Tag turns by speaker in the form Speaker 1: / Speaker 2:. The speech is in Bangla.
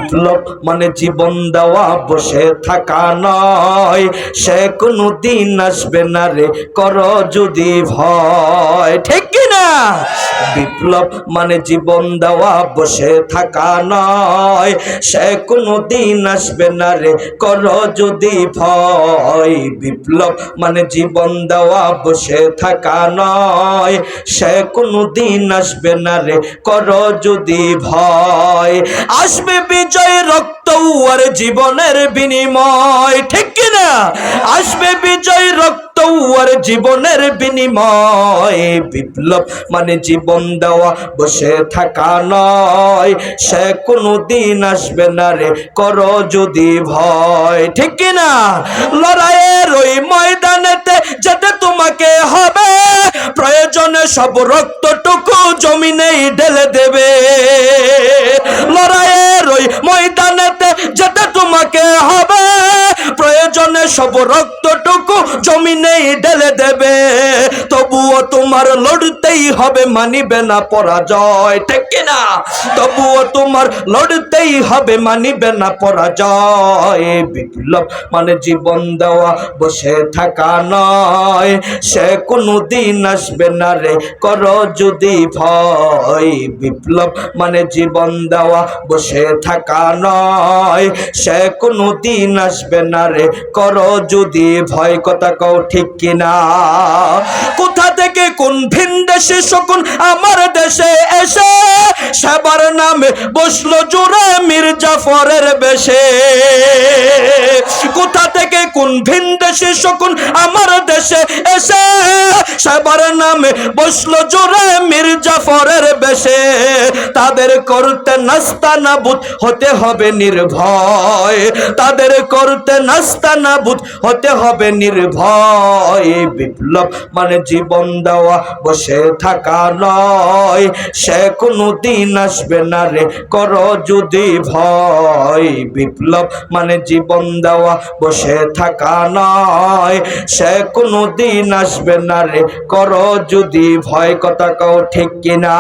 Speaker 1: বিপ্লব মানে জীবন দেওয়া, বসে থাকা নয়। সে কোনো দিন আসবে না রে, করো যদি ভয়। ঠিক কিনা? বিপ্লব মানে জীবন দেওয়া, বসে থাকা নয়। সে কোনো দিন আসবে না রে, করো যদি ভয়। বিপ্লব মানে জীবন দেওয়া, বসে থাকা নয়। সে কোনো দিন আসবে না রে, করো যদি ভয়। আসবে বিজয়, রক্ত আর জীবনের বিনিময়। ঠিক কিনা? আসবে বিজয়, রক্ত আর জীবনের বিনিময়। বিপ্লব মানে জীবন দেওয়া, বসে থাকা নয়। সে কোনো দিন আসবে না রে, করো যদি ভয়। ঠিক কিনা? লড়াইয়ের ওই ময়দানেতে যেতে তোমাকে হবে, প্রয়োজনে সব রক্তটুকু জমিনেই ঢেলে দেবে। লড়াইয়ের ওই ময়দানেতে যেতে তোমাকে হবে, প্রয়োজনে সব রক্তটুকু জমিনেই ঢেলে দেবে। তবুও তোমার লড়তেই হবে, মানিবে না পরাজয়। ঠিক কিনা? তবুও তোমার লড়তেই হবে, মানিবে না পরাজয়। বিপ্লব মানে জীবন দেওয়া, বসে থাকা নয়। সে কোনো দিন আসবে না রে, করো যদি ভয়। বিপ্লব মানে জীবন দেওয়া, বসে থাকা নয়। সে কোনো দিন আসবে না রে, করো যদি ভয়। কথা কও ঠিক কিনা? কোথা থেকে কোন ভিন দেশে শকুন আমার দেশে এসে, সেবার নামে বসলো জোরে মীর জাফরের বেশে। কোথা থেকে কোন ভিন দেশে শকুন আমার দেশে এসে, সেবার নামে বসলো জোরে মীর জাফরের বেশে। তাদের করতে নাস্তানাবুদ হতে হবে নির্ভয়। তাদের করতে নাস্তানাবুদ হতে হবে নির্ভয়। বিপ্লব মানে জীবন দেওয়া, বসে থাকা নয়। সে কোনো দিন আসবে না রে, করো যদি ভয়। বিপ্লব মানে জীবন দেওয়া, বসে থাকা নয়। সে কোনো দিন আসবে না রে, করো যদি ভয়। কথা কও ঠিক কিনা?